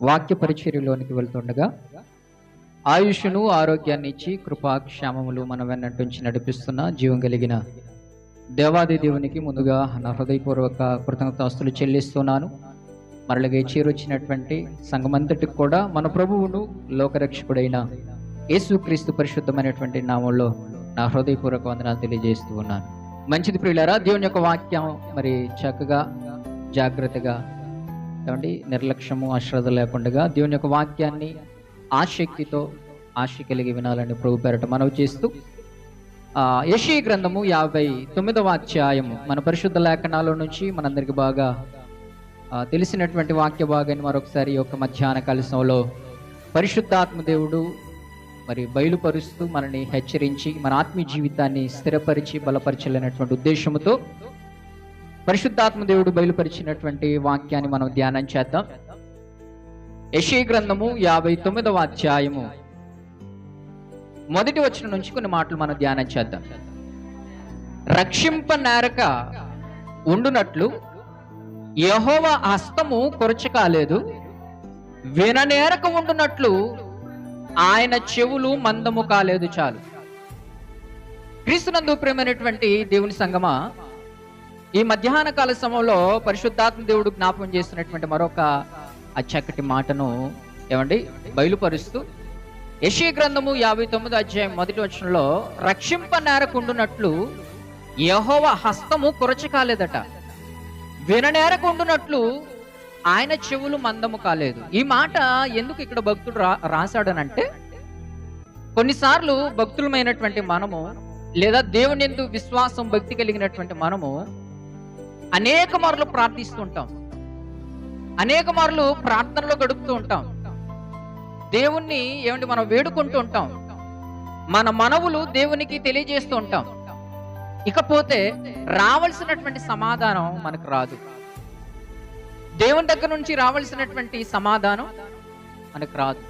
వాక్య పరిచర్యలోనికి వెళ్తుండగా ఆయుష్ను ఆరోగ్యాన్ని ఇచ్చి కృపాక్షేమములు మన వెన్నట్టుంచి నడిపిస్తున్న జీవం కలిగిన దేవాది దేవునికి ముందుగా నా హృదయపూర్వక కృతజ్ఞతాస్తులు చెల్లిస్తున్నాను. మరలగా చేరొచ్చినటువంటి సంఘమంతటికి కూడా మన ప్రభువును లోకరక్షకుడైన యేసుక్రీస్తు పరిశుద్ధమైనటువంటి నామంలో నా హృదయపూర్వక వందనాలు తెలియజేస్తూ ఉన్నాను. మంచిది ప్రియులారా, దేవుని యొక్క వాక్యం మరి చక్కగా జాగ్రత్తగా ఏమండి నిర్లక్ష్యము అశ్రద్ధ లేకుండా దేవుని యొక్క వాక్యాన్ని ఆసక్తితో ఆశ కలిగి వినాలని ప్రభు పేరట మనవి చేస్తూ యెషయా గ్రంథము 59వ అధ్యాయము మన పరిశుద్ధ లేఖనాల నుంచి మనందరికి బాగా తెలిసినటువంటి వాక్య భాగాన్ని మరొకసారి ఈ యొక్క మధ్యాహ్న కాలశంలో పరిశుద్ధాత్మ దేవుడు మరి బయలుపరుస్తూ మనని హెచ్చరించి మన ఆత్మీయ జీవితాన్ని స్థిరపరిచి బలపరచాలనేటువంటి ఉద్దేశంతో పరిశుద్ధాత్మ దేవుడు బయలుపరిచినటువంటి వాక్యాన్ని మనం ధ్యానం చేద్దాం. యెషయా గ్రంథము 59వ అధ్యాయము మొదటి వచనం నుంచి కొన్ని మాటలు మనం ధ్యానం చేద్దాం. రక్షింపనేరక ఉండునట్లు యెహోవా హస్తము కొరచకాలేదు, విననేరక ఉండునట్లు ఆయన చెవులు మందము కాలేదు. చాలు. క్రీస్తునందు ప్రియమైనటువంటి దేవుని సంగమా, ఈ మధ్యాహ్న కాల సమయంలో పరిశుద్ధాత్మ దేవుడు జ్ఞాపకం చేస్తున్నటువంటి మరొక చక్కటి మాటను ఏమండి బయలుపరుస్తూ యెషయా గ్రంథము 59వ అధ్యాయం మొదటి వచనంలో రక్షింపనేరకుండునట్లు యెహోవా హస్తము కొరచ కాలేదట, విననేరకుండునట్లు ఆయన చెవులు మందము కాలేదు. ఈ మాట ఎందుకు ఇక్కడ భక్తుడు రాశాడనంటే, కొన్నిసార్లు భక్తులమైనటువంటి మనము లేదా దేవుని యందు విశ్వాసం భక్తి కలిగినటువంటి మనము అనేక మార్లు ప్రార్థిస్తుంటాం, అనేక మార్లు ప్రార్థనలో గడుపుతూ ఉంటాం, దేవుణ్ణి ఏమంటే మనం వేడుకుంటూ ఉంటాం, మన మనవులు దేవునికి తెలియజేస్తూ ఉంటాం. ఇకపోతే రావాల్సినటువంటి సమాధానం మనకు రాదు. దేవుని దగ్గర నుంచి రావాల్సినటువంటి సమాధానం మనకు రాదు.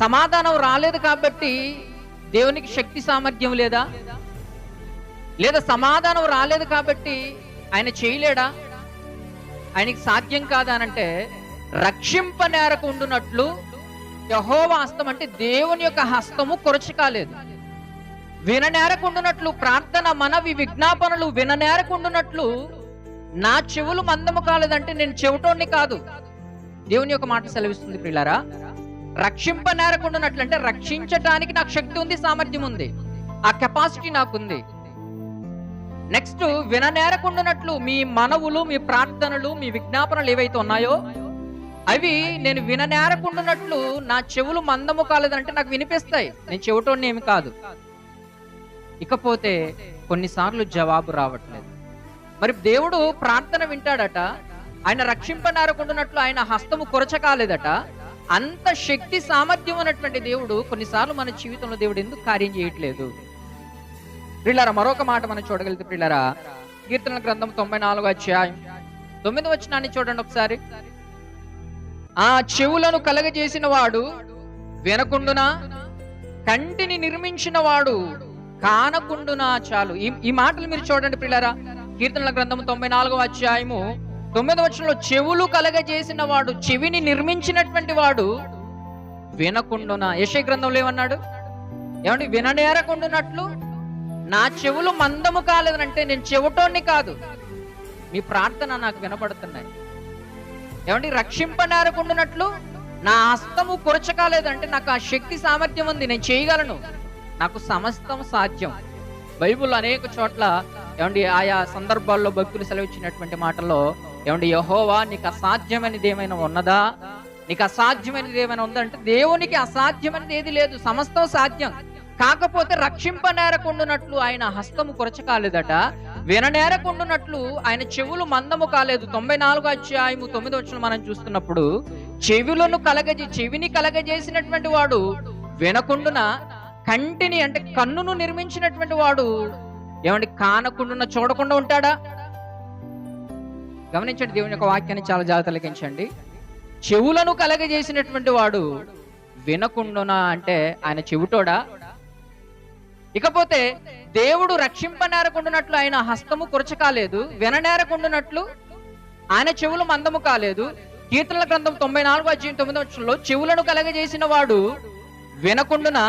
సమాధానం రాలేదు కాబట్టి దేవునికి శక్తి సామర్థ్యం లేదా, లేదా సమాధానం రాలేదు కాబట్టి ఆయన చేయలేడా, ఆయనకి సాధ్యం కాదా అనంటే, రక్షింపనేరకు ఉండునట్లు యెహోవా హస్తం అంటే దేవుని యొక్క హస్తము కొరచ కాలేదు, విననేరకుండునట్లు ప్రార్థన మనవి విజ్ఞాపనలు విననేరకుండునట్లు నా చెవులు మందము కాలేదంటే నేను చెవిటోడిని కాదు. దేవుని యొక్క మాట సెలవిస్తుంది ప్రియులారా. రక్షింపనేరకుండునట్లు అంటే రక్షించటానికి నాకు శక్తి ఉంది, సామర్థ్యం ఉంది, ఆ కెపాసిటీ నాకుంది. నెక్స్ట్ విననేరకుండునట్లు మీ మనవులు మీ ప్రార్థనలు మీ విజ్ఞాపనలు ఏవైతే ఉన్నాయో అవి నేను విననేరకుండునట్లు నా చెవులు మందము కాలేదంటే నాకు వినిపిస్తాయి, నేను చెవిటోడిని ఏమి కాదు. ఇకపోతే కొన్నిసార్లు జవాబు రావట్లేదు. మరి దేవుడు ప్రార్థన వింటాడట, ఆయన రక్షింపనేరకుండునట్లు ఆయన హస్తము కొరచ కాలేదట. అంత శక్తి సామర్థ్యం ఉన్నటువంటి దేవుడు కొన్నిసార్లు మన జీవితంలో దేవుడు ఎందుకు కార్యం చేయట్లేదు? ప్రియులారా, మరొక మాట మనం చూడగలిగితే ప్రియులారా, కీర్తనల గ్రంథం 94వ అధ్యాయం 9వ వచనాన్ని చూడండి ఒకసారి. ఆ చెవులను కలగజేసిన వాడు వినకుండునా, కంటిని నిర్మించిన వాడు కానకుండునా. చాలు. ఈ మాటలు మీరు చూడండి ప్రియులారా. కీర్తనల గ్రంథం 94వ అధ్యాయము 9వ వచనంలో చెవులు కలగజేసిన వాడు, చెవిని నిర్మించినటువంటి వాడు వినకుండునా. యెషయా గ్రంథంలో ఏమన్నాడు? ఏమండి, విననేరకుండునట్లు నా చెవులు మందము కాలేదనంటే నేను చెవిటోని కాదు, మీ ప్రార్థన నాకు వినపడుతున్నాయి. ఏమండి, రక్షింపనేరకుండునట్లు నా హస్తము కొరచ కాలేదంటే నాకు ఆ శక్తి సామర్థ్యం ఉంది, నేను చేయగలను, నాకు సమస్తం సాధ్యం. బైబిల్ అనేక చోట్ల ఏమండి ఆయా సందర్భాల్లో భక్తులు సెలవిచ్చినటువంటి మాటల్లో ఏమండి, యెహోవా నీకు అసాధ్యమైనది ఏమైనా ఉన్నదా, నీకు అసాధ్యమైనది ఏమైనా ఉందంటే దేవునికి అసాధ్యమైనది ఏది లేదు, సమస్తం సాధ్యం. కాకపోతే రక్షింపనేరకుండునట్లు ఆయన హస్తము కొరచ కాలేదట, విననేరకుండునట్లు ఆయన చెవులు మందము కాలేదు. 94వ అధ్యాయము 9వ వచనం మనం చూస్తున్నప్పుడు చెవిని కలగజేసినటువంటి వాడు వినకుండున, కంటిని అంటే కన్నును నిర్మించినటువంటి వాడు ఏమండి కానకుండా చూడకుండా ఉంటాడా? గమనించండి, దేవుని యొక్క వాక్యాన్ని చాలా జాగ్రత్తగా లెక్కించండి. చెవులను కలగజేసినటువంటి వాడు వినకుండునా అంటే ఆయన చెవిటోడా? ఇకపోతే దేవుడు రక్షింపనేరకుండునట్లు ఆయన హస్తము కొరచ కాలేదు, విననేరకుండునట్లు ఆయన చెవులు మందము కాలేదు, కీర్తనల గ్రంథం 94:9 చెవులను కలగజేసిన వాడు వినకుండున,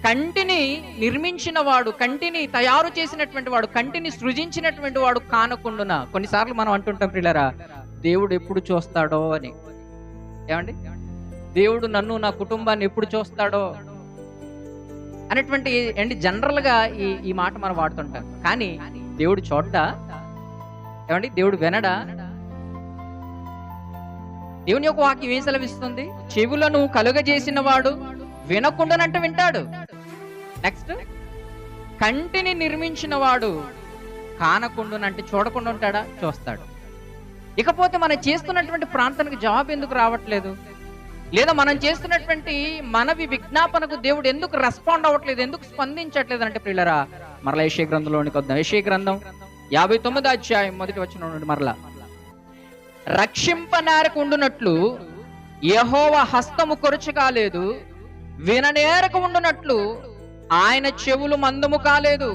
కంటిని నిర్మించిన వాడు, కంటిని తయారు చేసినటువంటి వాడు, కంటిని సృజించినటువంటి వాడు కానకుండున. కొన్నిసార్లు మనం అంటుంటాం ప్రియులారా, దేవుడు ఎప్పుడు చూస్తాడో అని. ఏమండి, దేవుడు నన్ను, నా కుటుంబాన్ని ఎప్పుడు చూస్తాడో అనేటువంటి ఏంటి జనరల్ గా ఈ మాట మనం వాడుతుంటాం. కానీ దేవుడు చూడ్డా? ఏమండి, దేవుడు వినడా? దేవుని యొక్క వాక్యం ఏం సెలవిస్తుంది? చెవులను కలుగజేసిన వాడు వినకుండానంటే వింటాడు. నెక్స్ట్, కంటిని నిర్మించిన వాడు కానకుండానంటే చూడకుండా ఉంటాడా? చూస్తాడు. ఇకపోతే మనం చేస్తున్నటువంటి ప్రార్థనకు జవాబు ఎందుకు రావట్లేదు? లేదా మనం చేస్తున్నటువంటి మనవి విజ్ఞాపనకు దేవుడు ఎందుకు రెస్పాండ్ అవ్వట్లేదు, ఎందుకు స్పందించట్లేదు అంటే ప్రియులరా, మరలా యెషయా గ్రంథంలోనికి వద్దాం. యెషయా గ్రంథం 59:1 నుండి మరలా, రక్షింపనేరకు ఉండునట్లు యెహోవా హస్తము కొరచు కాలేదు, విననేరకు ఉండునట్లు ఆయన చెవులు మందము కాలేదు.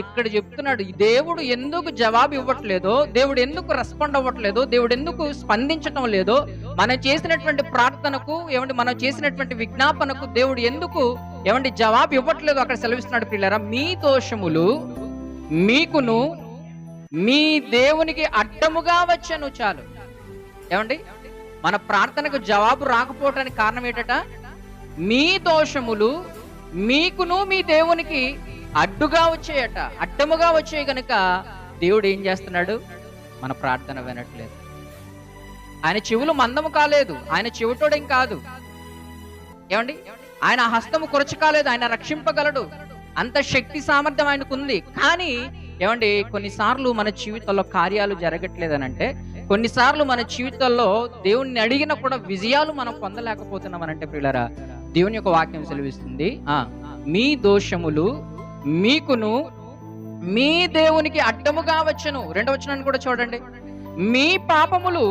ఇక్కడ చెప్తున్నాడు, దేవుడు ఎందుకు జవాబు ఇవ్వట్లేదో, దేవుడు ఎందుకు రెస్పాండ్ అవ్వట్లేదో, దేవుడు ఎందుకు స్పందించటం లేదో, మనం చేసినటువంటి ప్రార్థనకు మనం చేసినటువంటి విజ్ఞాపనకు దేవుడు ఎందుకు జవాబు ఇవ్వట్లేదు అక్కడ సెలవిస్తున్నాడు ప్రియులారా. మీ దోషములు మీకును మీ దేవునికి అడ్డముగా వచ్చాను. చాలు. మన ప్రార్థనకు జవాబు రాకపోవటానికి కారణం ఏంటట? మీ దోషములు మీకును మీ దేవునికి అడ్డుగా వచ్చాయట, అడ్డముగా వచ్చాయి కనుక దేవుడు ఏం చేస్తున్నాడు? మన ప్రార్థన వినట్లేదు. ఆయన చెవులు మందము కాలేదు, ఆయన చెవిటోడేం కాదు. ఆయన హస్తము కొరచు కాలేదు, ఆయన రక్షింపగలడు, అంత శక్తి సామర్థ్యం ఆయనకు ఉంది. కానీ కొన్నిసార్లు మన జీవితంలో కార్యాలు జరగట్లేదనంటే, కొన్నిసార్లు మన జీవితంలో దేవుణ్ణి అడిగినా కూడా విజయాలు మనం పొందలేకపోతున్నామనంటే ప్రియులారా, దేవుని యొక్క వాక్యం సెలవిస్తుంది, మీ దోషములు మీకును మీ దేవునికి అడ్డముగా వచ్చును. 2వ వచనాన్ని కూడా చూడండి, మీ పాపములు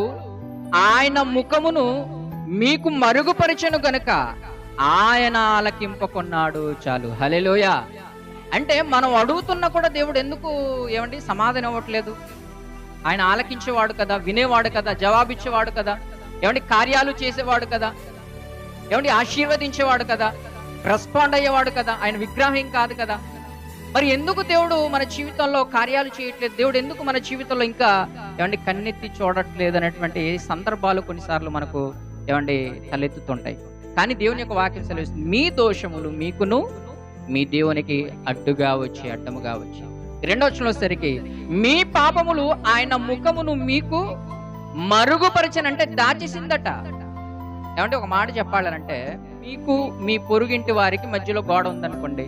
ఆయన ముఖమును మీకు మరుగుపరిచెను గనుక ఆయన ఆలకింపకొన్నాడు. చాలు. హల్లెలూయా. అంటే మనం అడుగుతున్నా కూడా దేవుడు ఎందుకు సమాధానం అవ్వట్లేదు? ఆయన ఆలకించేవాడు కదా, వినేవాడు కదా, జవాబిచ్చేవాడు కదా, కార్యాలు చేసేవాడు కదా, ఆశీర్వదించేవాడు కదా, రెస్పాండ్ అయ్యేవాడు కదా, ఆయన విగ్రహం కాదు కదా. మరి ఎందుకు దేవుడు మన జీవితంలో కార్యాలు చేయట్లేదు? దేవుడు ఎందుకు మన జీవితంలో ఇంకా కన్నెత్తి చూడట్లేదు అనేటువంటి సందర్భాలు కొన్నిసార్లు మనకు తలెత్తుతుంటాయి. కానీ దేవుని యొక్క వాక్యం సెలవిస్తుంది, మీ దోషములు మీకును మీ దేవునికి అడ్డుగా వచ్చి, అడ్డముగా వచ్చి. 2వ వచనంలో వచ్చేసరికి, మీ పాపములు ఆయన ముఖమును మీకు మరుగుపరచనంటే దాచేసిందట. ఒక మాట చెప్పాలంటే, మీకు మీ పొరుగింటి వారికి మధ్యలో గోడ ఉందనుకోండి,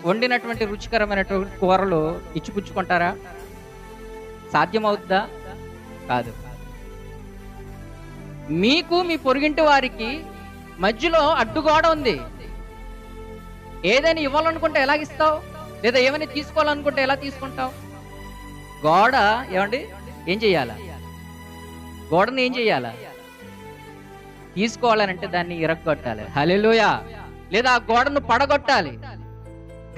వండినటువంటి రుచికరమైనటువంటి కూరలు ఇచ్చిపుచ్చుకుంటారా? సాధ్యమవుద్దా? కాదు. మీకు మీ పొరుగింటి వారికి మధ్యలో అడ్డుగోడ ఉంది. ఏదైనా ఇవ్వాలనుకుంటే ఎలాగిస్తావు? లేదా ఏమైనా తీసుకోవాలనుకుంటే ఎలా తీసుకుంటావు? గోడ ఏం చెయ్యాలా? గోడను ఏం చెయ్యాలా? తీసుకోవాలనంటే దాన్ని ఇరగొట్టాలి. హల్లెలూయా. లేదా ఆ గోడను పడగొట్టాలి.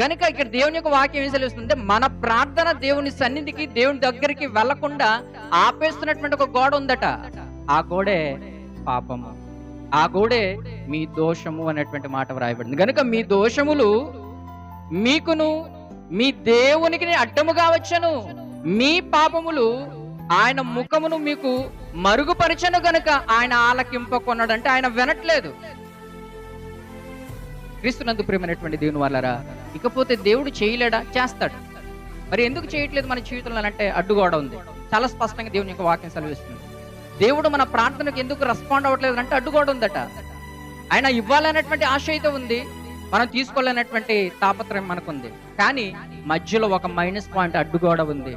కనుక ఇక్కడ దేవుని యొక్క వాక్యం ఏం సెలవుస్తుందంటే, మన ప్రార్థన దేవుని సన్నిధికి, దేవుని దగ్గరికి వెళ్లకుండా ఆపేస్తున్నటువంటి ఒక గోడ ఉందట. ఆ గోడే పాపము, ఆ గోడే మీ దోషము అనేటువంటి మాట వ్రాయబడింది. కనుక మీ దోషములు మీకును మీ దేవునికి అడ్డముగా వచ్చను, మీ పాపములు ఆయన ముఖమును మీకు మరుగుపరచను గనుక ఆయన ఆలకింపకొన్నాడంటే ఆయన వినట్లేదు. క్రీస్తునందు ప్రియమైనటువంటి దేవుని వాళ్ళరా, ఇకపోతే దేవుడు చేయలేడా? చేస్తాడు. మరి ఎందుకు చేయట్లేదు మన జీవితంలో అంటే అడ్డుగోడ ఉంది. చాలా స్పష్టంగా దేవుని యొక్క వాక్యం సెలవిస్తుంది. దేవుడు మన ప్రార్థనకు ఎందుకు రెస్పాండ్ అవ్వట్లేదు అంటే అడ్డుగోడ ఉందట. ఆయన ఇవ్వాలనేటువంటి ఆశ అయితే ఉంది, మనం తీసుకోవాలనేటువంటి తాపత్రయం మనకుంది. కానీ మధ్యలో ఒక మైనస్ పాయింట్ అడ్డుగోడ ఉంది.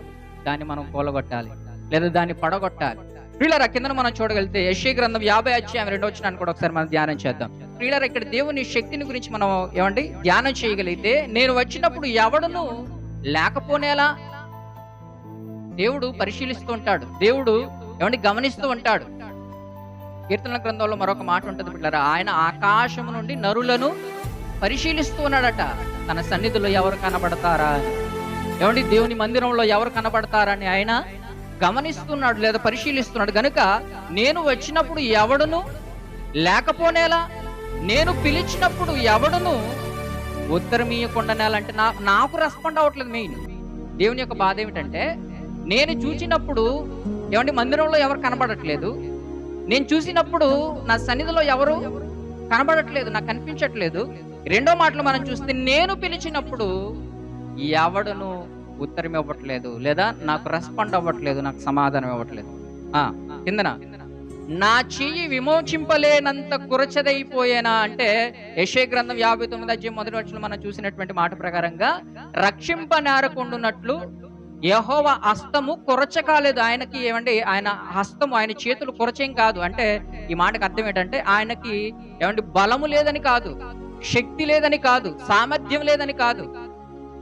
దాన్ని మనం కూలగొట్టాలి, లేదా దాన్ని పడగొట్టాలి. ప్రియులారా, కింద మనం చూడగలిగితే యెషయా గ్రంథం 50:2 వచనాన్ని కూడా ఒకసారి మనం ధ్యానం చేద్దాం. ప్రియులారా, ఇక్కడ దేవుని శక్తిని గురించి మనం ధ్యానం చేయగలిగితే, నేను వచ్చినప్పుడు ఎవడును లేకపోనేలా దేవుడు పరిశీలిస్తూ ఉంటాడు, దేవుడు గమనిస్తూ ఉంటాడు. కీర్తనల గ్రంథంలో మరొక మాట ఉంటుంది ప్రియులారా, ఆయన ఆకాశము నుండి నరులను పరిశీలిస్తూ ఉన్నాడట. తన సన్నిధిలో ఎవరు కనబడతారా, దేవుని మందిరంలో ఎవరు కనబడతారా అని ఆయన గమనిస్తున్నాడు లేదా పరిశీలిస్తున్నాడు గనుక నేను వచ్చినప్పుడు ఎవడును లేకపోనేలా, నేను పిలిచినప్పుడు ఎవడును ఉత్తరం ఇయ్యకుండా నేలంటే నాకు రెస్పాండ్ అవ్వట్లేదు. మెయిన్ దేవుని యొక్క బాధ ఏమిటంటే, నేను చూసినప్పుడు ఏమంటే మందిరంలో ఎవరు కనబడట్లేదు, నేను చూసినప్పుడు నా సన్నిధిలో ఎవరు కనబడట్లేదు, నాకు కనిపించట్లేదు. రెండో మాటలు మనం చూస్తే, నేను పిలిచినప్పుడు ఎవడును ఉత్తరం ఇవ్వట్లేదు లేదా నాకు రెస్పాండ్ అవ్వట్లేదు, నాకు సమాధానం ఇవ్వట్లేదు. కిందన నా చెయ్యి విమోచింపలేనంత కురచదైపోయేనా అంటే యెషయా గ్రంథం 59:1 మనం చూసినటువంటి మాట ప్రకారంగా రక్షింపనేరకుండునట్లు యెహోవా హస్తము కొరచ కాలేదు. ఆయనకి ఏమండి ఆయన హస్తము, ఆయన చేతులు కొరచేం కాదు. అంటే ఈ మాటకు అర్థం ఏంటంటే, ఆయనకి ఏమండి బలము లేదని కాదు, శక్తి లేదని కాదు, సామర్థ్యం లేదని కాదు.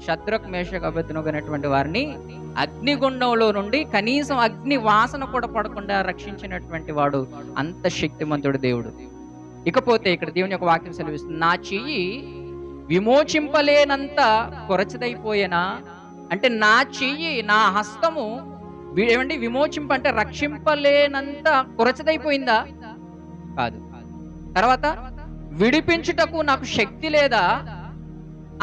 శద్రక్ మేషక్ అబేద్నెగో అనేటువంటి వారిని అగ్నిగుండంలో నుండి కనీసం అగ్ని వాసన కూడా పడకుండా రక్షించినటువంటి వాడు, అంత శక్తిమంతుడు దేవుడు. ఇకపోతే ఇక్కడ దేవుని యొక్క వాక్యం సెలవిస్తుంది, నా చెయ్యి విమోచింపలేనంత కొరచదైపోయేనా అంటే, నా చెయ్యి, నా హస్తము ఏమండి విమోచింప అంటే రక్షింపలేనంత కొరచదైపోయిందా? కాదు. తర్వాత విడిపించుటకు నాకు శక్తి లేదా?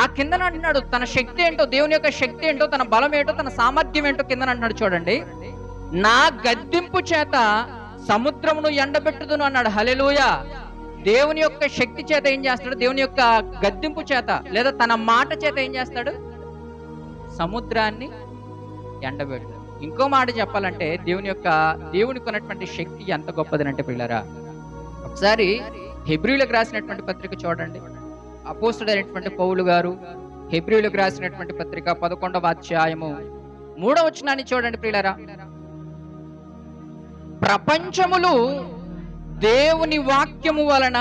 ఆ కిందన అంటున్నాడు తన శక్తి ఏంటో, దేవుని యొక్క శక్తి ఏంటో, తన బలం ఏంటో, తన సామర్థ్యం ఏంటో కిందన అంటున్నాడు. చూడండి, నా గద్దింపు చేత సముద్రమును ఎండబెట్టుదును అన్నాడు. హల్లెలూయా. దేవుని యొక్క శక్తి చేత ఏం చేస్తాడు? దేవుని యొక్క గద్దింపు చేత లేదా తన మాట చేత ఏం చేస్తాడు? సముద్రాన్ని ఎండబెట్టు. ఇంకో మాట చెప్పాలంటే, దేవునికి ఉన్నటువంటి శక్తి ఎంత గొప్పదనంటే ప్రియులారా, ఒకసారి హెబ్రీయులకు రాసినటువంటి పత్రిక చూడండి. అపోస్తలుడైనటువంటి పౌలు గారు హెబ్రీయులకు రాసినటువంటి పత్రిక 11వ అధ్యాయము 3వ వచనాన్ని చూడండి ప్రియులారా. ప్రపంచములు దేవుని వాక్యము వలన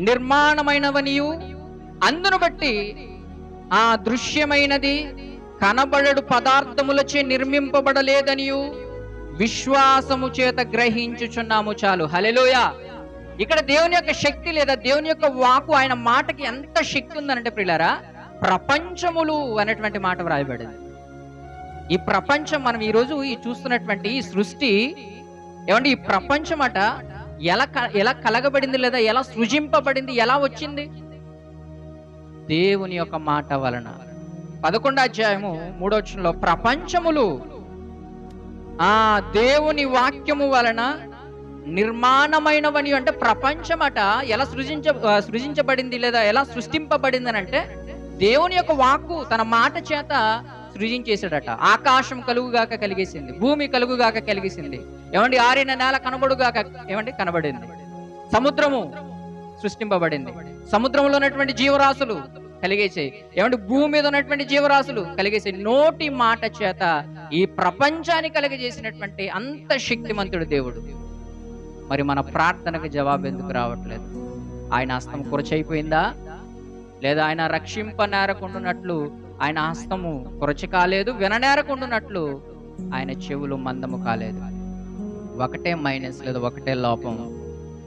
నిర్మాణమైనవనియు, అందును బట్టి ఆ దృశ్యమైనది కనబడడు పదార్థములచే నిర్మింపబడలేదనియు విశ్వాసము చేత గ్రహించుచున్నాము. చాలు. హల్లెలూయా. ఇక్కడ దేవుని యొక్క శక్తి లేదా దేవుని యొక్క వాక్కు, ఆయన మాటకి ఎంత శక్తి ఉందనంటే ప్రియులారా, ప్రపంచములు అనేటువంటి మాట వ్రాయబడింది. ఈ ప్రపంచం, మనం ఈరోజు ఈ చూస్తున్నటువంటి ఈ సృష్టి ఏమండి, ఈ ప్రపంచం అట ఎలా కలగబడింది లేదా ఎలా సృజింపబడింది, ఎలా వచ్చింది? దేవుని యొక్క మాట వలన. 11వ అధ్యాయము 3వ వచనంలో ప్రపంచములు దేవుని వాక్యము వలన నిర్మాణమైనవని అంటే, ప్రపంచమట ఎలా సృజించబడింది లేదా ఎలా సృష్టింపబడింది అని అంటే, దేవుని యొక్క వాక్కు తన మాట చేత సృజించేశాడట. ఆకాశం కలుగుగాక కలిగేసింది, భూమి కలుగుగాక కలిగేసింది. ఏమండి, ఆరిన నేల కనబడుగాక ఏమండి కనబడింది. సముద్రము సృష్టింపబడింది, సముద్రంలో ఉన్నటువంటి జీవరాశులు కలిగేసాయి. ఏమంటే భూమి మీద ఉన్నటువంటి జీవరాశులు కలిగేసాయి. నోటి మాట చేత ఈ ప్రపంచాన్ని కలిగజేసినటువంటి అంత శక్తిమంతుడు దేవుడు. మరి మన ప్రార్థనకు జవాబు ఎందుకు రావట్లేదు? ఆయన హస్తం కొరచైపోయిందా? లేదా ఆయన రక్షింపనేరకుండునట్లు ఆయన హస్తము కొరచ కాలేదు, విననేరకుండునట్లు ఆయన చెవులు మందము కాలేదు. ఒకటే మైనస్ లేదా ఒకటే లోపం.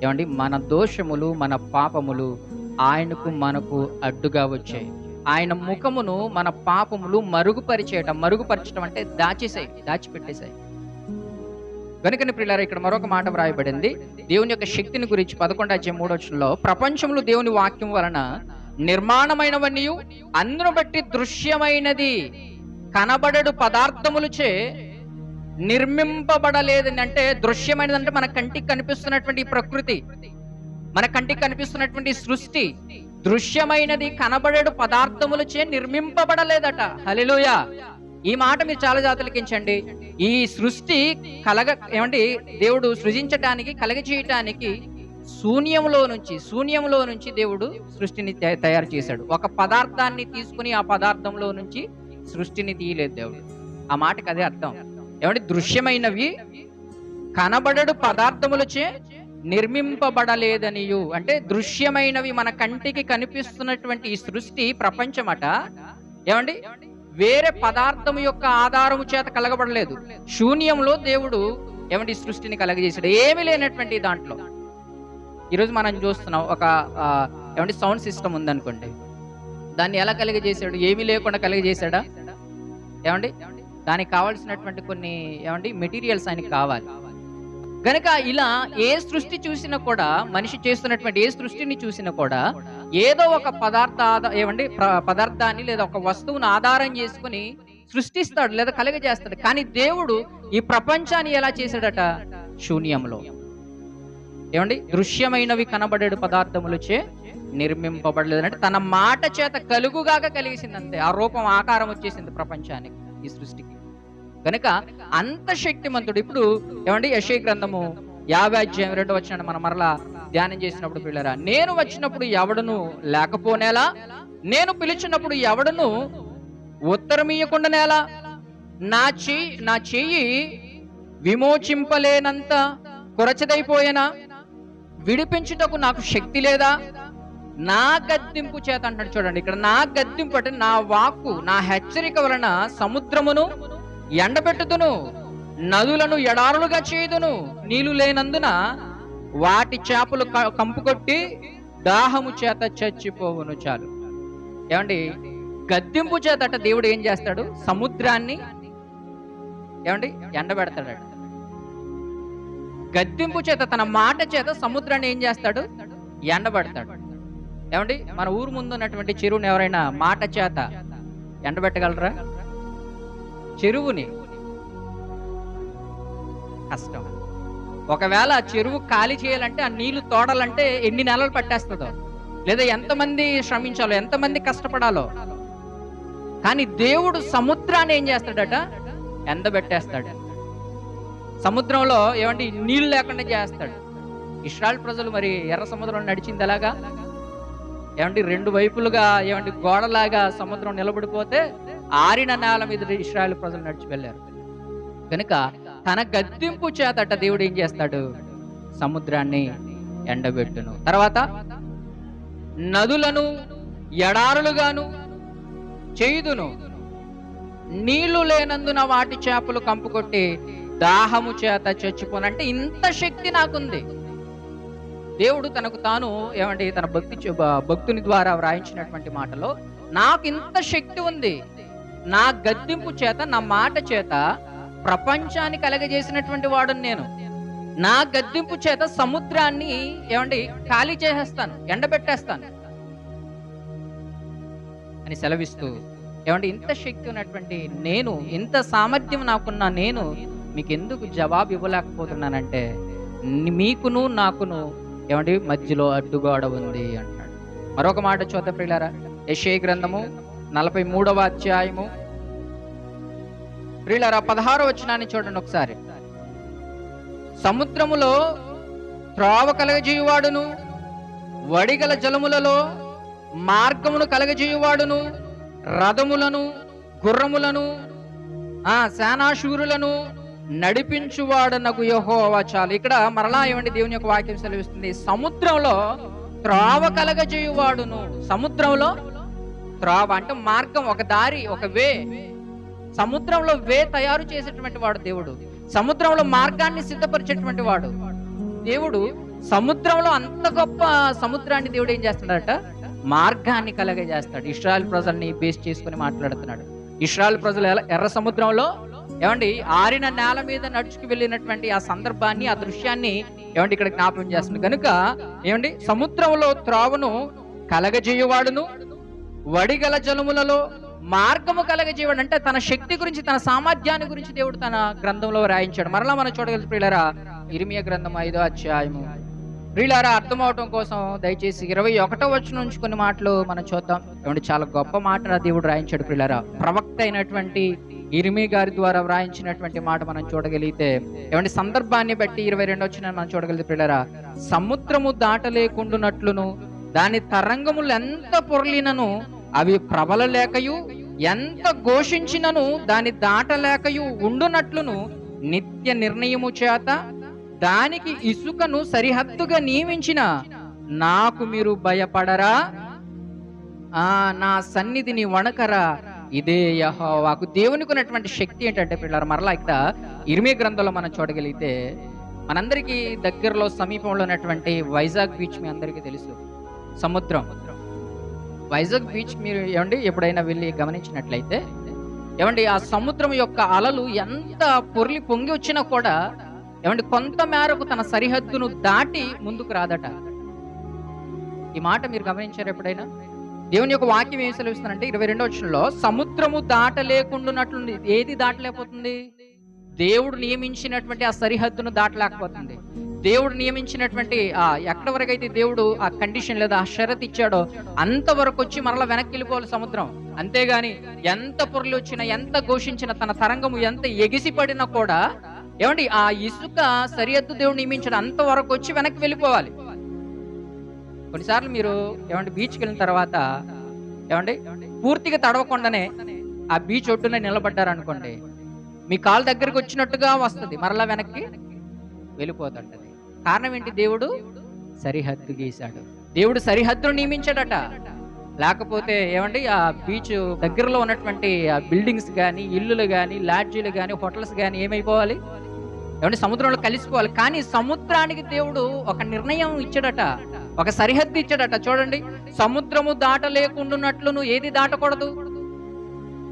ఏమండి, మన దోషములు, మన పాపములు ఆయనకు మనకు అడ్డుగా వచ్చాయి. ఆయన ముఖమును మన పాపములు మరుగుపరచడం అంటే దాచిపెట్టేశాయి. కనుకని ప్రియులారా, ఇక్కడ మరొక మాట వ్రాయబడింది దేవుని యొక్క శక్తిని గురించి 11వ అధ్యాయం 3వ వచనంలో, ప్రపంచములు దేవుని వాక్యం వలన నిర్మాణమైనవన్నీ, అందును బట్టి దృశ్యమైనది కనబడడు పదార్థములచే నిర్మింపబడలేదని. అంటే దృశ్యమైనది అంటే మన కంటికి కనిపిస్తున్నటువంటి ప్రకృతి, మన కంటికి కనిపిస్తున్నటువంటి సృష్టి దృశ్యమైనది కనబడడు పదార్థములచే నిర్మింపబడలేదట. హల్లెలూయా. ఈ మాట మీరు చాలా జాతలకించండి. ఈ సృష్టి ఏమండి, దేవుడు సృజించటానికి, కలగజేయటానికి శూన్యంలో నుంచి దేవుడు సృష్టిని తయారు చేశాడు. ఒక పదార్థాన్ని తీసుకుని ఆ పదార్థంలో నుంచి సృష్టిని తీయలేదు దేవుడు. ఆ మాటకి అదే అర్థం. ఏమంటే దృశ్యమైనవి కనబడడు పదార్థములచే నిర్మింపబడలేదనియు అంటే, దృశ్యమైనవి మన కంటికి కనిపిస్తున్నటువంటి ఈ సృష్టి ప్రపంచమట ఏమండి వేరే పదార్థం యొక్క ఆధారము చేత కలగబడలేదు. శూన్యంలో దేవుడు ఏమండి సృష్టిని కలగజేశాడు, ఏమీ లేనటువంటి దాంట్లో. ఈరోజు మనం చూస్తున్నాం, ఒక ఏమండి సౌండ్ సిస్టమ్ ఉందనుకోండి, దాన్ని ఎలా కలగజేశాడు? ఏమీ లేకుండా కలగజేశాడా? ఏమండి దానికి కావాల్సినటువంటి కొన్ని మెటీరియల్స్ ఆయనకి కావాలి. గనక ఇలా ఏ సృష్టి చూసినా కూడా, మనిషి చేస్తున్నటువంటి ఏ సృష్టిని చూసినా కూడా ఏదో ఒక పదార్థాన్ని లేదా ఒక వస్తువును ఆధారం చేసుకుని సృష్టిస్తాడు లేదా కలుగజేస్తాడు. కానీ దేవుడు ఈ ప్రపంచాన్ని ఎలా చేశాడట? శూన్యంలో. దృశ్యమైనవి కనబడేడు పదార్థములచే నిర్మింపబడలేదంటే తన మాట చేత కలుగుగాక కలిగేసింది అంతే. ఆ రూపం ఆకారం వచ్చేసింది ప్రపంచానికి, ఈ సృష్టికి. కనుక అంత శక్తిమంతుడు. ఇప్పుడు యెషయా గ్రంథము 50:2 మనం మరలా ధ్యానం చేసినప్పుడు పిల్లరా, నేను వచ్చినప్పుడు ఎవడును లేకపోనేలా, నేను పిలిచినప్పుడు ఎవడును ఉత్తరమీయకుండానేలా, నా చెయ్యి విమోచింపలేనంత కొరచదైపోయేనా, విడిపించుటకు నాకు శక్తి లేదా, నా గద్దింపు చేత అంటాడు. చూడండి, ఇక్కడ నా గద్దింపు అంటే నా వాక్కు, నా హెచ్చరిక వలన సముద్రమును ఎండబెట్టుదును, నదులను ఎడారులుగా చేయుదును, నీళ్లు లేనందున వాటి చేపలు కంపుకొట్టి దాహము చేత చచ్చిపోవును. చాలు. గద్దింపు చేత అట దేవుడు ఏం చేస్తాడు? సముద్రాన్ని ఎండబెడతాడట. గద్దింపు చేత, తన మాట చేత సముద్రాన్ని ఏం చేస్తాడు? ఎండబెడతాడు. మన ఊరు ముందు ఉన్నటువంటి చెరువుని ఎవరైనా మాట చేత ఎండబెట్టగలరా? చెరువుని కష్టం. ఒకవేళ చెరువు ఖాళీ చేయాలంటే, ఆ నీళ్లు తోడాలంటే ఎన్ని నెలలు పట్టేస్తుందో, లేదా ఎంతమంది శ్రమించాలో, ఎంతమంది కష్టపడాలో. కానీ దేవుడు సముద్రాన్ని ఏం చేస్తాడట? ఎండబెట్టేస్తాడు. సముద్రంలో నీళ్లు లేకుండా చేస్తాడు. ఇశ్రాయేలు ప్రజలు మరి ఎర్ర సముద్రంలో నడిచింది ఎలాగా? రెండు వైపులుగా గోడలాగా సముద్రం నిలబడిపోతే ఆరిన నేల మీద ఇశ్రాయేలు ప్రజలు నడిచి వెళ్ళారు. కనుక తన గద్దింపు చేతట దేవుడు ఏం చేస్తాడు? సముద్రాన్ని ఎండబెట్టును. తర్వాత నదులను ఎడారులుగాను చేయుదును, నీళ్లు లేనందున వాటి చేపలు కంపుకొట్టి దాహము చేత చచ్చిపోను. అంటే ఇంత శక్తి నాకుంది. దేవుడు తనకు తాను తన భక్తుని ద్వారా వ్రాయించినటువంటి మాటలో, నాకు ఇంత శక్తి ఉంది, నా గద్దింపు చేత, నా మాట చేత ప్రపంచాన్ని కలగజేసినటువంటి వాడు నేను. నా గద్దింపు చేత సముద్రాన్ని ఖాళీ చేసేస్తాను, ఎండబెట్టేస్తాను అని సెలవిస్తూ, ఇంత శక్తి ఉన్నటువంటి నేను, ఇంత సామర్థ్యం నాకున్న నేను మీకు ఎందుకు జవాబు ఇవ్వలేకపోతున్నానంటే, మీకును నాకును మధ్యలో అడ్డుగోడ ఉంది అంటాడు. మరొక మాట చూద్దాం ప్రియులారా, యెషయా గ్రంథము 43వ అధ్యాయము ప్రియులారా 16వ వచనాన్ని చూడండి ఒకసారి. సముద్రములో త్రోవ కలగజేయువాడును, వడిగల జలములలో మార్గమును కలగజేయువాడును, రథములను, గుర్రములను, సేనాశూరులను నడిపించువాడనగు యెహోవా. చాలు. ఇక్కడ మరలా దేవుని యొక్క వాక్యం సెలవిస్తుంది, సముద్రంలో త్రోవ కలగజేయువాడును. సముద్రంలో త్రోవ అంటే మార్గం, ఒక దారి, ఒక వే. సముద్రంలో వే తయారు చేసేటువంటి వాడు దేవుడు. సముద్రంలో మార్గాన్ని సిద్ధపరిచేటువంటి వాడు దేవుడు. సముద్రంలో అంత గొప్ప సముద్రాన్ని దేవుడు ఏం చేస్తున్నాడట? మార్గాన్ని కలగజేస్తాడు. ఇశ్రాయేలు ప్రజల్ని బేస్ చేసుకుని మాట్లాడుతున్నాడు. ఇశ్రాయేలు ప్రజలు ఎర్ర సముద్రంలో ఆరిన నేల మీద నడుచుకు వెళ్ళినటువంటి ఆ సందర్భాన్ని, ఆ దృశ్యాన్ని ఇక్కడ జ్ఞాపకం చేస్తుంది. కనుక సముద్రంలో త్రోవను కలగజేయువాడును, వడిగల జలములలో మార్గము కలగజేయవాడు. అంటే తన శక్తి గురించి, తన సామర్థ్యాన్ని గురించి దేవుడు తన గ్రంథంలో రాయించాడు. మరలా మనం చూడగలిగి ప్రియులారా, ఇర్మియా గ్రంథం 5వ అధ్యాయము ప్రియులారా, అర్థం అవటం కోసం దయచేసి 21వ వచనం నుంచి కొన్ని మాటలు మనం చూద్దాం. చాలా గొప్ప మాట దేవుడు రాయించాడు ప్రియులారా. ప్రవక్త అయినటువంటి ఇర్మియా గారి ద్వారా వ్రాయించినటువంటి మాట మనం చూడగలిగితే, సందర్భాన్ని బట్టి 22వ వచనం మనం చూడగలిగితే ప్రియులారా, సముద్రము దాటలేకుండునట్లును, దాని తరంగములు ఎంత పొర్లినను అవి ప్రబలలేకయు, ఎంత ఘోషించినను దాని దాటలేకయు ఉండునట్లును, నిత్య నిర్ణయము చేత దానికి ఇసుకను సరిహద్దుగా నియమించిన నాకు మీరు భయపడరా? నా సన్నిధిని వణకరా? ఇదే యెహోవాకు. దేవునికి ఉన్నటువంటి శక్తి ఏంటంటే పిల్లలు, మరలా ఇక్కడ ఇర్మియా గ్రంథంలో మనం చూడగలిగితే, మనందరికీ దగ్గరలో సమీపంలో ఉన్నటువంటి వైజాగ్ బీచ్ మీ అందరికీ తెలుసు. సముద్రం వైజాగ్ బీచ్ మీరు ఎప్పుడైనా వెళ్ళి గమనించినట్లయితే, ఏమండి ఆ సముద్రం యొక్క అలలు ఎంత పొర్లి పొంగి వచ్చినా కూడా ఏమండి కొంత మేరకు తన సరిహద్దును దాటి ముందుకు రాదట. ఈ మాట మీరు గమనించారు ఎప్పుడైనా? దేవుని యొక్క వాక్యం ఏం సెలవిస్తుందంటే 22వ వచనంలో, సముద్రము దాటలేకుండానట్లు ఏది దాటలేకపోతుంది? దేవుడు నియమించినటువంటి ఆ సరిహద్దును దాటలేకపోతుంది. దేవుడు నియమించినటువంటి ఎక్కడి వరకు అయితే దేవుడు ఆ కండిషన్ లేదా ఆ షరత్ ఇచ్చాడో అంతవరకు వచ్చి మరలా వెనక్కి వెళ్ళిపోవాలి సముద్రం. అంతేగాని ఎంత పొరలు వచ్చినా, ఎంత ఘోషించినా, తన తరంగము ఎంత ఎగిసిపడినా కూడా ఏమండి ఆ ఇసుక సరిహద్దు దేవుడు నియమించాడు అంతవరకు వచ్చి వెనక్కి వెళ్ళిపోవాలి. కొన్నిసార్లు మీరు ఏమండి బీచ్కి వెళ్ళిన తర్వాత ఏమండి పూర్తిగా తడవకుండానే ఆ బీచ్ ఒడ్డునే నిలబడ్డారు అనుకోండి, మీ కాలు దగ్గరికి వచ్చినట్టుగా వస్తుంది, మరలా వెనక్కి వెళ్ళిపోతుంటది. కారణం ఏంటి? దేవుడు సరిహద్దు గీశాడు. దేవుడు సరిహద్దును నియమించాడట. లేకపోతే ఏమండి ఆ బీచ్ దగ్గరలో ఉన్నటువంటి బిల్డింగ్స్ కానీ, ఇల్లులు కానీ, లాడ్జీలు కానీ, హోటల్స్ కానీ ఏమైపోవాలి? ఏమంటే సముద్రంలో కలిసిపోవాలి. కానీ సముద్రానికి దేవుడు ఒక నిర్ణయం ఇచ్చాడట, ఒక సరిహద్దు ఇచ్చాడట. చూడండి, సముద్రము దాటలేకుండానట్లును ఏది దాటకూడదు?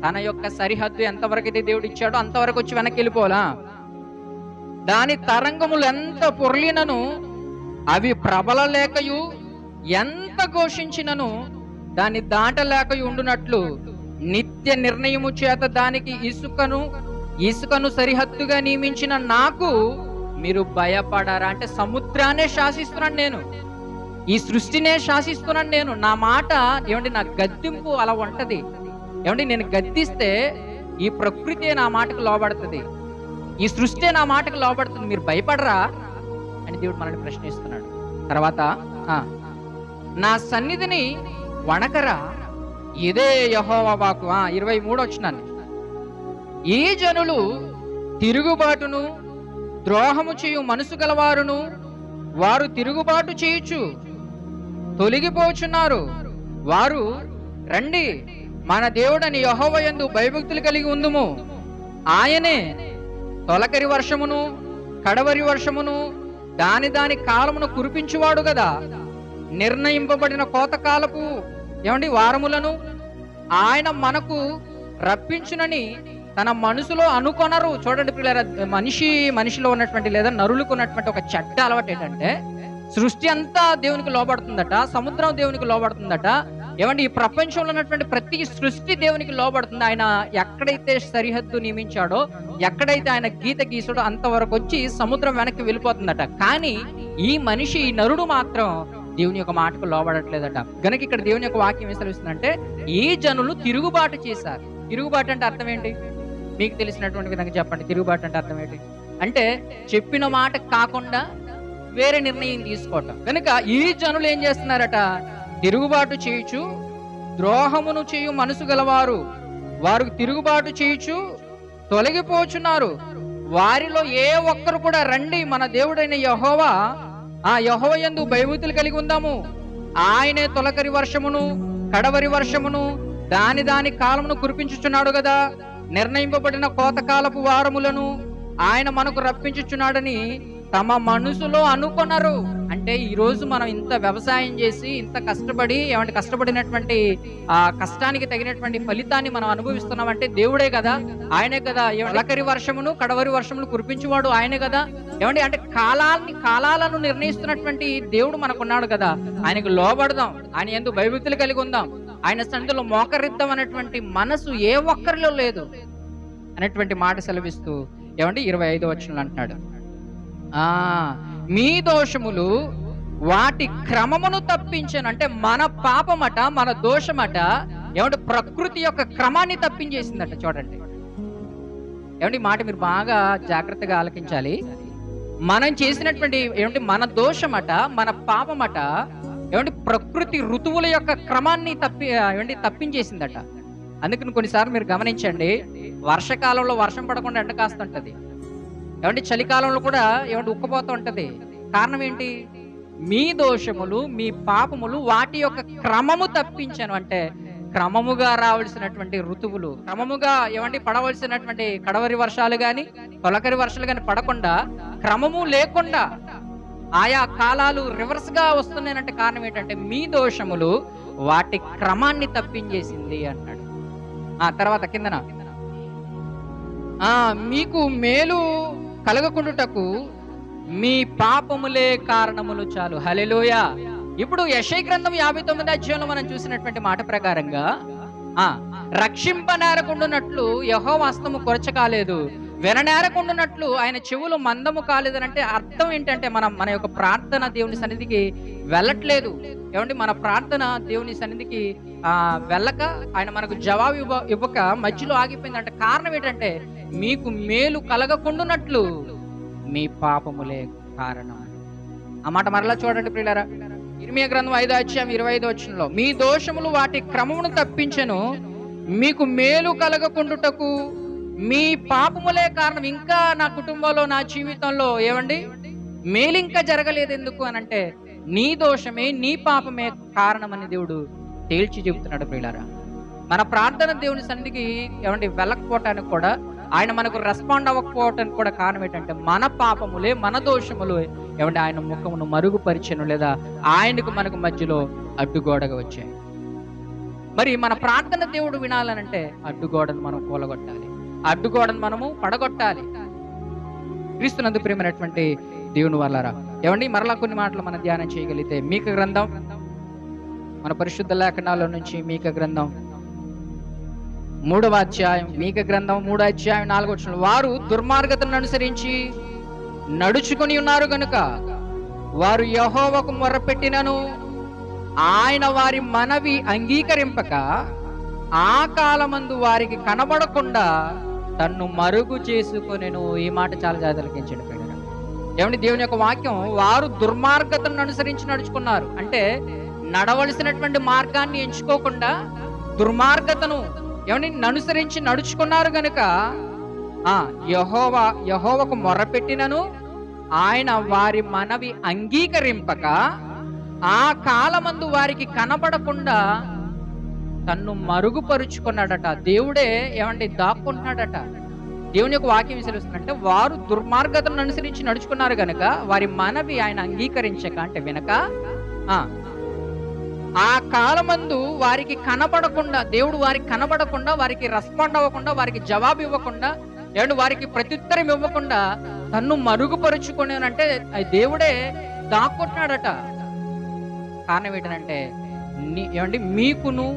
తన యొక్క సరిహద్దు ఎంతవరకు అయితే దేవుడు ఇచ్చాడో అంతవరకు వచ్చి వెనక్కి వెళ్ళిపోవాలా. దాని తరంగములు ఎంత పొర్లినను అవి ప్రబలలేకయు ఎంత ఘోషించినను దాన్ని దాటలేకయు ఉండునట్లు నిత్య నిర్ణయము చేత దానికి ఇసుకను సరిహద్దుగా నియమించిన నాకు మీరు భయపడారా? అంటే సముద్రాన్నే శాసిస్తున్నాను నేను, ఈ సృష్టినే శాసిస్తున్నాను నేను. నా మాట ఏమండి, నా గద్దింపు అలా ఉంటది. ఏమండి నేను గద్దిస్తే ఈ ప్రకృతి నా మాటకు లోబడుతుంది, ఈ సృష్టి నా మాటకు లోబడుతుంది. మీరు భయపడరా అని దేవుడు మనల్ని ప్రశ్నిస్తున్నాడు. తర్వాత నా సన్నిధిని వణకరా, ఇదే యెహోవా వాక్కు. 23 వచనాన్ని, ఈ జనులు తిరుగుబాటును ద్రోహము చేయు మనసు గలవారును వారు తిరుగుబాటు చేయుచు తొలగిపోచున్నారు. వారు రండి మన దేవుడని యెహోవా యందు భయభక్తులు కలిగి ఉందుము. ఆయనే తొలకరి వర్షమును కడవరి వర్షమును దాని కాలమును కురిపించువాడు కదా. నిర్ణయింపబడిన కోతకాలపు ఏమండి వారములను ఆయన మనకు రప్పించునని తన మనసులో అనుకొనరు. చూడండి పిల్లరా, మనిషిలో ఉన్నటువంటి లేదా నరులకు ఉన్నటువంటి ఒక చెడ్డ అలవాటు ఏంటంటే, సృష్టి అంతా దేవునికి లోబడుతుందట, సముద్రం దేవునికి లోబడుతుందట. ఏమండి ఈ ప్రపంచంలో ఉన్నటువంటి ప్రతి సృష్టి దేవునికి లోబడుతుంది. ఆయన ఎక్కడైతే సరిహద్దు నియమించాడో, ఎక్కడైతే ఆయన గీత గీసాడో అంతవరకు వచ్చి సముద్రం వెనక్కి వెళ్ళిపోతుందట. కానీ ఈ మనిషి, ఈ నరుడు మాత్రం దేవుని యొక్క మాటకు లోబడట్లేదట. గనుక ఇక్కడ దేవుని యొక్క వాక్యం ఏం సెలవిస్తుందంటే, ఈ జనులు తిరుగుబాటు చేశారు. తిరుగుబాటు అంటే అర్థం ఏంటి? మీకు తెలిసినటువంటి విధంగా చెప్పండి. తిరుగుబాటు అంటే అర్థం ఏంటి? అంటే చెప్పిన మాట కాకుండా వేరే నిర్ణయం తీసుకోవటం. కనుక ఈ జనులు ఏం చేస్తున్నారట? తిరుగుబాటు చేయుచు ద్రోహమును చేయు మనసు గలవారు వారు తిరుగుబాటు చేయుచు తొలగిపోచున్నారు. వారిలో ఏ ఒక్కరు కూడా రండి మన దేవుడైన యెహోవా, ఆ యెహోవా యందు భయభక్తులు కలిగి ఉందాము. ఆయనే తొలకరి వర్షమును కడవరి వర్షమును దాని కాలమును కురిపించుచున్నాడు కదా. నిర్ణయింపబడిన కోతకాలపు వారములను ఆయన మనకు రప్పించుచున్నాడని తమ మనసులో అనుకొనరు. అంటే ఈ రోజు మనం ఇంత వ్యవసాయం చేసి ఇంత కష్టపడి కష్టపడినటువంటి ఆ కష్టానికి తగినటువంటి ఫలితాన్ని మనం అనుభవిస్తున్నామంటే దేవుడే కదా, ఆయనే కదా. తొలకరి వర్షమును కడవరి వర్షమును కురిపించేవాడు ఆయనే కదా. అంటే కాలాలను నిర్ణయిస్తున్నటువంటి దేవుడు మనకున్నాడు కదా. ఆయనకు లోబడదాం, ఆయన యందు భయభక్తులు కలిగి ఉందాం, ఆయన సన్నిధిలో మోకరిద్దాం అనేటువంటి మనసు ఏ ఒక్కరిలో లేదు అనేటువంటి మాట సెలవిస్తూ 25వ వచనంలో అంటున్నాడు, మీ దోషములు వాటి క్రమమును తప్పించాను. అంటే మన పాపమట, మన దోషమట ప్రకృతి యొక్క క్రమాన్ని తప్పించేసిందట. చూడండి ఈ మాట మీరు బాగా జాగ్రత్తగా ఆలకించాలి. మనం చేసినటువంటి మన దోషమట, మన పాపమట ప్రకృతి ఋతువుల యొక్క క్రమాన్ని తప్పించేసిందట. అందుకని కొన్నిసార్లు మీరు గమనించండి, వర్షకాలంలో వర్షం పడకుండా ఎండ కాస్తుంటది, చలికాలంలో కూడా ఉక్కపోతూ ఉంటది. కారణం ఏంటి? మీ దోషములు, మీ పాపములు వాటి యొక్క క్రమము తప్పించాను. అంటే క్రమముగా రావాల్సినటువంటి ఋతువులు, క్రమముగా పడవలసినటువంటి కడవరి వర్షాలు గాని తొలకరి వర్షాలు గాని పడకుండా, క్రమము లేకుండా ఆయా కాలాలు రివర్స్ గా వస్తున్నాయంటే కారణం ఏంటంటే మీ దోషములు వాటి క్రమాన్ని తప్పించేసింది అన్నాడు. తర్వాత కిందన మీకు మేలు కలగకుండుటకు మీ పాపములే కారణములు చాలు. హల్లెలూయా. ఇప్పుడు యెషయా గ్రంథం 59 అధ్యాయంలో మనం చూసినటువంటి మాట ప్రకారంగా రక్షింపనేరకుండునట్లు యెహోవా హస్తము కొరచ కాలేదు, విననేరకుండునట్లు ఆయన చెవులు మందము కాలేదనంటే అర్థం ఏంటంటే మన యొక్క ప్రార్థన దేవుని సన్నిధికి వెళ్ళట్లేదు. ఏమండి, మన ప్రార్థన దేవుని సన్నిధికి వెళ్ళక ఆయన మనకు జవాబు ఇవ్వక మధ్యలో ఆగిపోయిందంటే కారణం ఏంటంటే మీకు మేలు కలగకుండునట్లు మీ పాపములే కారణం. ఆ మాట మరలా చూడండి ప్రియులారా. ఇర్మీయా గ్రంథం 5వ అధ్యాయం 25వ వచనంలో మీ దోషములు వాటి క్రమమును తప్పించెను, మీకు మేలు కలగకుండుటకు మీ పాపములే కారణం. ఇంకా నా కుటుంబంలో నా జీవితంలో ఏమండి మేలు ఇంకా జరగలేదు. ఎందుకు అనంటే నీ దోషమే నీ పాపమే కారణమని దేవుడు తేల్చి చెబుతున్నాడు ప్రియులారా. మన ప్రార్థన దేవుని సన్నిధికి ఏమండి వెళ్ళకపోవటానికి కూడా, ఆయన మనకు రెస్పాండ్ అవ్వకపోవటానికి కూడా కారణం ఏంటంటే మన పాపములే మన దోషములు ఏమంటే ఆయన ముఖమును మరుగుపరిచెను, లేదా ఆయనకు మనకు మధ్యలో అడ్డుగోడగా వచ్చాయి. మరి మన ప్రార్థన దేవుడు వినాలనంటే అడ్డుగోడను మనం కూలగొట్టాలి, అడ్డుగోడను మనము పడగొట్టాలి. క్రీస్తునందు ప్రియమైనటువంటి దేవుని వల్లరా ఏమండి, మరలా కొన్ని మాటలు మనం ధ్యానం చేయగలిగితే మీకా గ్రంథం, మన పరిశుద్ధ లేఖనాల నుంచి మీకా గ్రంథం 3వ అధ్యాయం, మీకా గ్రంథం 3వ అధ్యాయం 4వ వచనం, వారు దుర్మార్గతను అనుసరించి నడుచుకుని ఉన్నారు గనుక వారు యెహోవాకు మొర్రపెట్టినను ఆయన వారి మనవి అంగీకరింపక ఆ కాలమందు వారికి కనబడకుండా తన్ను మరుగు చేసుకొనెను. ఈ మాట చాలా జాగ్రత్తగా ఏమండి, దేవుని యొక్క వాక్యం వారు దుర్మార్గతను అనుసరించి నడుచుకున్నారు అంటే నడవలసినటువంటి మార్గాన్ని ఎంచుకోకుండా దుర్మార్గతను ఏమండి అనుసరించి నడుచుకున్నారు గనుక యెహోవాకు మొర్రపెట్టినను ఆయన వారి మనవి అంగీకరింపక ఆ కాలమందు వారికి కనబడకుండా తన్ను మరుగుపరుచుకున్నాడట. దేవుడే ఏమంటే దాక్కుంటున్నాడట. దేవుని యొక్క వాక్యం సెలవుస్తుందంటే వారు దుర్మార్గతను అనుసరించి నడుచుకున్నారు గనుక వారి మనవి ఆయన అంగీకరించక అంటే వినక ఆ కాలమందు వారికి కనబడకుండా, దేవుడు వారికి కనబడకుండా, వారికి రెస్పాండ్ అవ్వకుండా, వారికి జవాబు ఇవ్వకుండా, ఏమంటే వారికి ప్రత్యుత్తరం ఇవ్వకుండా తన్ను మరుగుపరుచుకుని అంటే దేవుడే దాక్కుంటున్నాడట. కారణం ఏంటంటే ఏమండి మీకును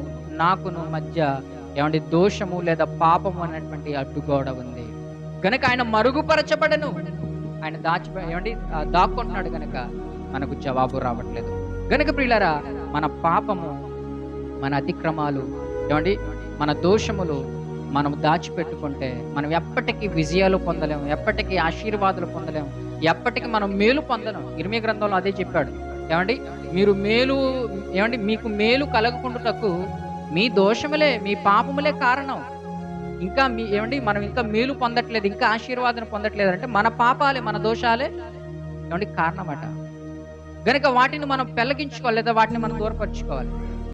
నాకును మధ్య ఏమంటే దోషము లేదా పాపము అనేటువంటి అడ్డుగోడ ఉంది గనక ఆయన మరుగుపరచబడను, ఆయన ఏమండి దాక్కుంటున్నాడు గనక మనకు జవాబు రావట్లేదు. గనక ప్రియులారా, మన పాపము, మన అతిక్రమాలు, ఏమండి మన దోషములు మనం దాచిపెట్టుకుంటే మనం ఎప్పటికీ విజయాలు పొందలేము, ఎప్పటికీ ఆశీర్వాదాలు పొందలేము, ఎప్పటికీ మనం మేలు పొందలేము. ఇర్మీయా గ్రంథంలో అదే చెప్పాడు. ఏమండి మీరు మేలు ఏమండి మీకు మేలు కలగకుండుటకు మీ దోషములే మీ పాపములే కారణం. ఇంకా ఏమండి మనం ఇంకా మేలు పొందట్లేదు, ఇంకా ఆశీర్వాదం పొందట్లేదు అంటే మన పాపాలే మన దోషాలే ఏమండి కారణమట. గనుక వాటిని మనం పెళ్లగించుకోవాలి, లేదా వాటిని మనం దూరపరచుకోవాలి.